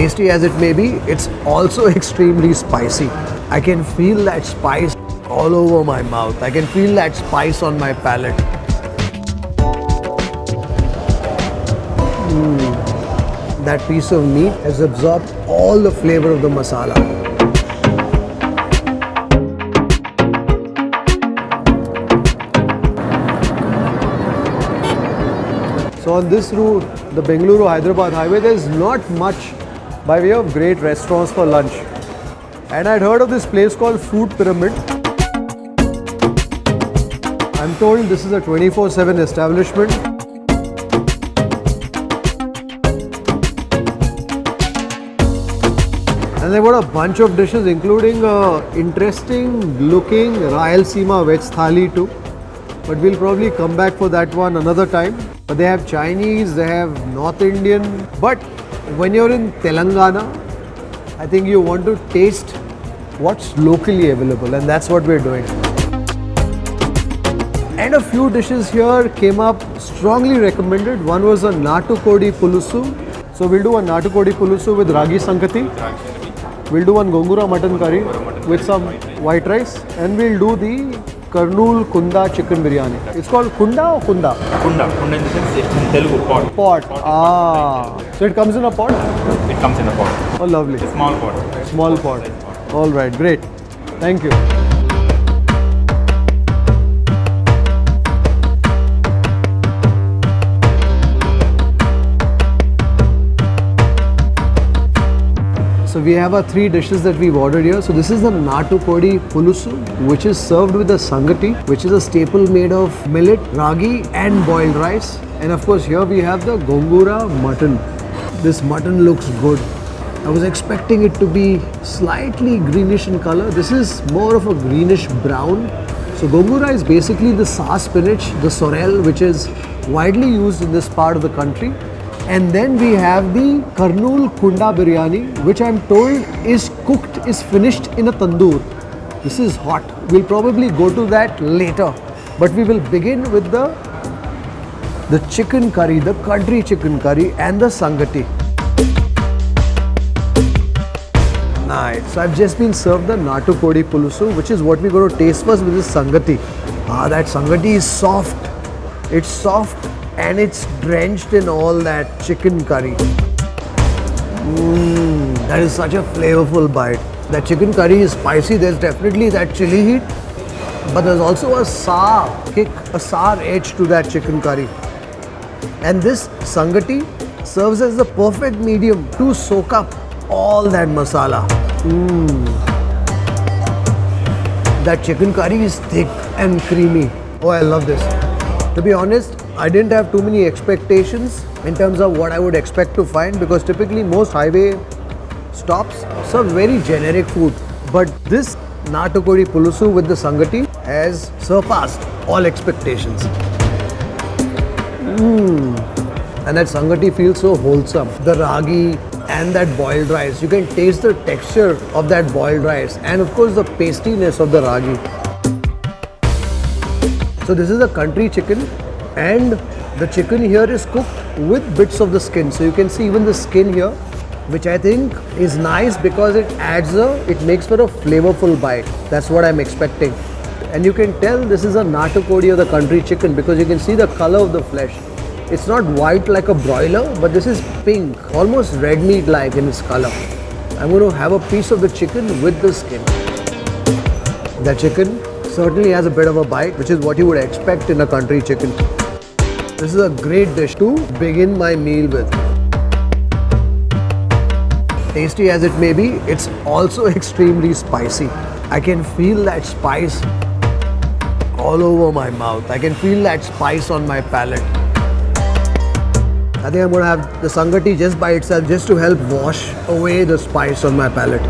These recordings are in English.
Tasty as it may be, it's also extremely spicy. I can feel that spice all over my mouth. I can feel that spice on my palate. That piece of meat has absorbed all the flavor of the masala. So on this route, the Bangalore-Hyderabad highway, there's not much by way of great restaurants for lunch. And I'd heard of this place called Food Pyramid. I'm told this is a 24/7 establishment. And they've got a bunch of dishes, including interesting looking Rayalaseema veg thali too. But we'll probably come back for that one another time. But they have Chinese, they have North Indian. But when you're in Telangana, I think you want to taste what's locally available, and that's what we're doing. And a few dishes here came up strongly recommended. One was a Natukodi Pulusu. So we'll do a Natukodi Pulusu with Raagi Sangati. We'll do one Gongura Mutton curry with some white rice, and we'll do the Kurnool Kunda Chicken Biryani. It's called Kunda or Kunda? Kunda. Kunda in the sense it's in Telugu, pot. Pot. Ah. So it comes in a pot? It comes in a pot. Oh, lovely. A small pot. Small pot. All right, great. Thank you. So we have our 3 dishes that we've ordered here. So this is the Natukodi Pulusu, which is served with the Sangati, which is a staple made of millet, ragi and boiled rice. And of course here we have the Gongura Mutton. This mutton looks good. I was expecting it to be slightly greenish in color. This is more of a greenish brown. So Gongura is basically the sour spinach, the sorrel, which is widely used in this part of the country. And then we have the Kurnool Kunda Biryani, which I'm told is cooked, is finished in a tandoor. This is hot. We'll probably go to that later. But we will begin with the chicken curry, the country chicken curry and the Sangati. Nice. So I've just been served the Natukodi Pulusu, which is what we're going to taste first with this Sangati. That Sangati is soft. It's soft. And it's drenched in all that chicken curry. That is such a flavorful bite. That chicken curry is spicy. There's definitely that chili heat, but there's also a sour kick, a sour edge to that chicken curry. And this Sangati serves as the perfect medium to soak up all that masala. That chicken curry is thick and creamy. Oh, I love this. To be honest, I didn't have too many expectations in terms of what I would expect to find, because typically most highway stops serve very generic food. But this Natukodi Pulusu with the Sangati has surpassed all expectations. And that Sangati feels so wholesome. The ragi and that boiled rice, you can taste the texture of that boiled rice and of course the pastiness of the ragi. So this is a country chicken, and the chicken here is cooked with bits of the skin. So you can see even the skin here, which I think is nice because it makes for a flavorful bite. That's what I'm expecting. And you can tell this is a Natukodi or the country chicken because you can see the color of the flesh. It's not white like a broiler, but this is pink, almost red meat like in its color. I'm going to have a piece of the chicken with the skin. The chicken certainly has a bit of a bite, which is what you would expect in a country chicken. This is a great dish to begin my meal with. Tasty as it may be, it's also extremely spicy. I can feel that spice all over my mouth. I can feel that spice on my palate. I think I'm going to have the Sangati just by itself, just to help wash away the spice on my palate.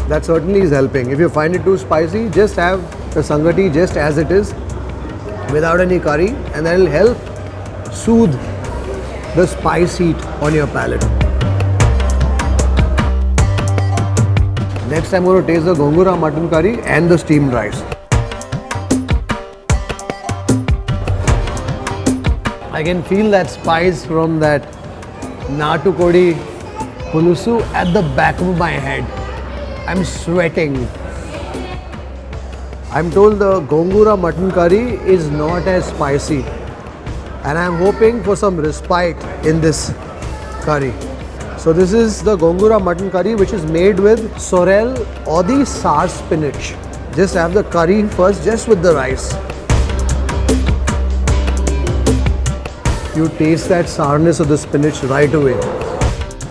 That certainly is helping. If you find it too spicy, just have the Sangati just as it is, without any curry, and that will help soothe the spice heat on your palate. Next I'm going to taste the Gongura Mutton curry and the steamed rice. I can feel that spice from that Natukodi Pulusu at the back of my head. I'm sweating. I'm told the Gongura Mutton curry is not as spicy, and I'm hoping for some respite in this curry. So this is the Gongura Mutton curry, which is made with sorrel or the sour spinach. Just have the curry first, just with the rice. You taste that sourness of the spinach right away.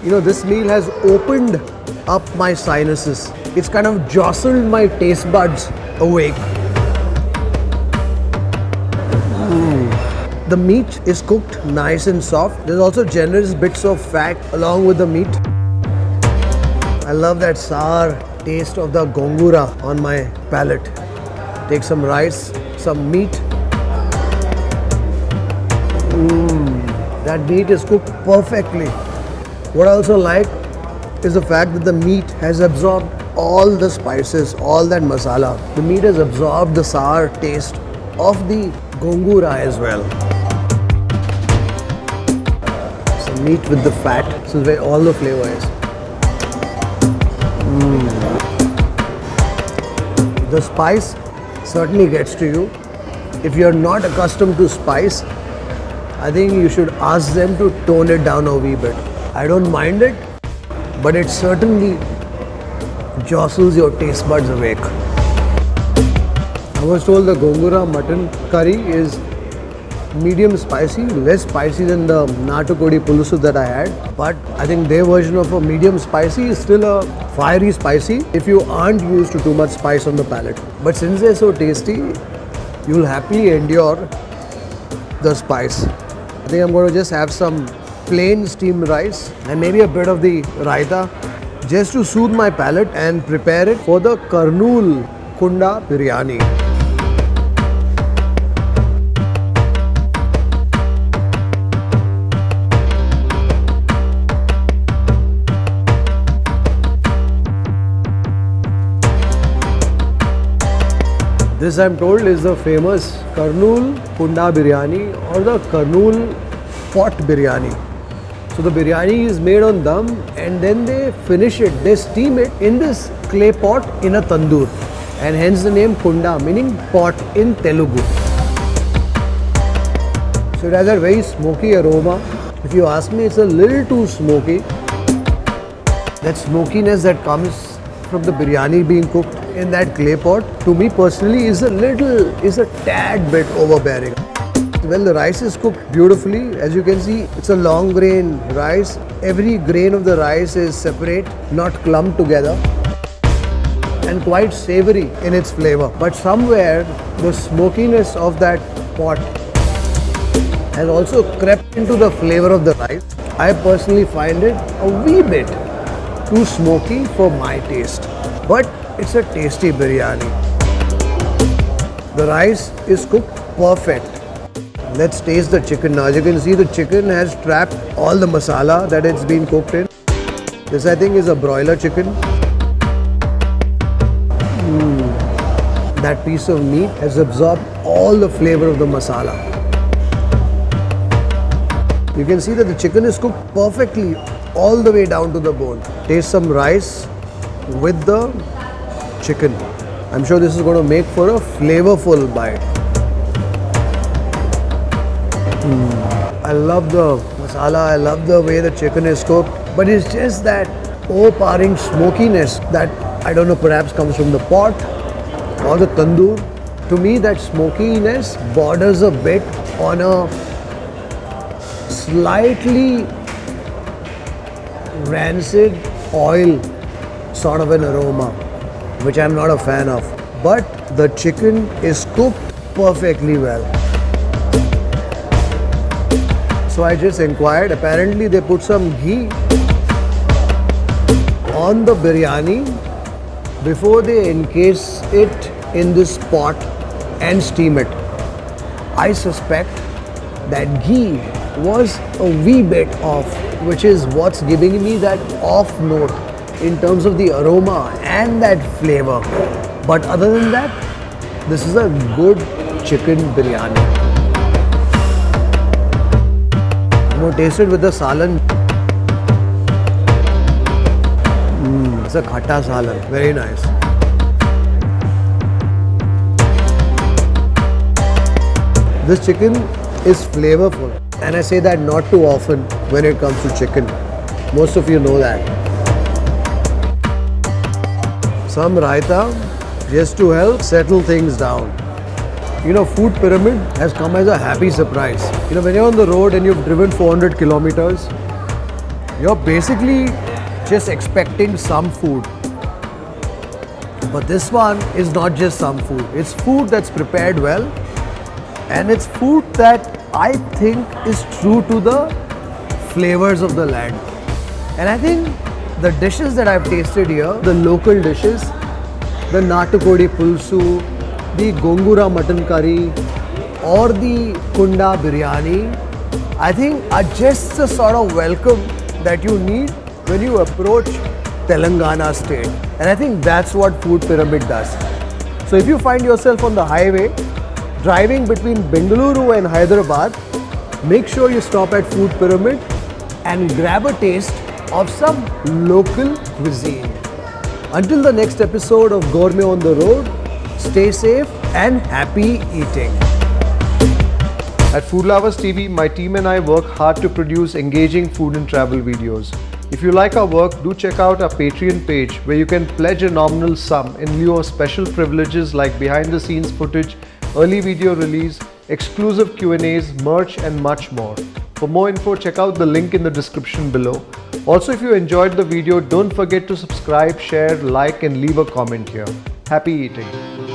You know, this meal has opened up my sinuses. It's kind of jostled my taste buds awake. The meat is cooked nice and soft. There's also generous bits of fat along with the meat. I love that sour taste of the gongura on my palate. Take some rice, some meat. That meat is cooked perfectly. What I also like is the fact that the meat has absorbed all the spices, all that masala. The meat has absorbed the sour taste of the gongura as well. Some meat with the fat, so where all the flavor is. The spice certainly gets to you. If you're not accustomed to spice, I think you should ask them to tone it down a wee bit. I don't mind it, but it certainly jostles your taste buds awake. I was told the Gongura mutton curry is medium spicy, less spicy than the Natukodi Pulusu that I had. But I think their version of a medium spicy is still a fiery spicy if you aren't used to too much spice on the palate. But since they're so tasty, you'll happily endure the spice. I think I'm going to just have some plain steamed rice and maybe a bit of the raita just to soothe my palate and prepare it for the Kurnool Kunda Biryani. This, I'm told, is the famous Kurnool Kunda Biryani or the Kurnool pot biryani. So the biryani is made on dum and then they finish it, they steam it in this clay pot in a tandoor, and hence the name Kunda, meaning pot in Telugu. So it has a very smoky aroma. If you ask me, it's a little too smoky. That smokiness that comes from the biryani being cooked in that clay pot, to me personally is a tad bit overbearing. Well, the rice is cooked beautifully. As you can see, it's a long grain rice. Every grain of the rice is separate, not clumped together, and quite savory in its flavor. But somewhere, the smokiness of that pot has also crept into the flavor of the rice. I personally find it a wee bit too smoky for my taste. But it's a tasty biryani. The rice is cooked perfect. Let's taste the chicken now. As you can see, the chicken has trapped all the masala that it's been cooked in. This, I think, is a broiler chicken. That piece of meat has absorbed all the flavor of the masala. You can see that the chicken is cooked perfectly all the way down to the bone. Taste some rice with the chicken. I'm sure this is going to make for a flavorful bite. I love the masala, I love the way the chicken is cooked, but it's just that overpowering smokiness that, I don't know, perhaps comes from the pot or the tandoor. To me, that smokiness borders a bit on a slightly rancid oil sort of an aroma, which I'm not a fan of. But the chicken is cooked perfectly well. So I just inquired. Apparently they put some ghee on the biryani before they encase it in this pot and steam it. I suspect that ghee was a wee bit off, which is what's giving me that off note in terms of the aroma and that flavor. But other than that, this is a good chicken biryani. I'm going to taste it with the salan. It's a khatta salan. Very nice. This chicken is flavorful. And I say that not too often when it comes to chicken. Most of you know that. Some raita just to help settle things down. You know, food pyramid has come as a happy surprise. You know, when you're on the road and you've driven 400 kilometers, you're basically just expecting some food. But this one is not just some food. It's food that's prepared well, and it's food that I think is true to the flavors of the land. And I think the dishes that I've tasted here, the local dishes, the Natukodi Pulusu, the Gongura Mutton curry, or the Kunda Biryani, I think are just the sort of welcome that you need when you approach Telangana state. And I think that's what Food Pyramid does. So if you find yourself on the highway, driving between Bengaluru and Hyderabad, make sure you stop at Food Pyramid and grab a taste of some local cuisine. Until the next episode of Gourmet on the Road, stay safe and happy eating. At Food Lovers TV, my team and I work hard to produce engaging food and travel videos. If you like our work, do check out our Patreon page where you can pledge a nominal sum in lieu of special privileges like behind the scenes footage, early video release, exclusive Q&As, merch and much more. For more info, check out the link in the description below. Also, if you enjoyed the video, don't forget to subscribe, share, like and leave a comment here. Happy eating!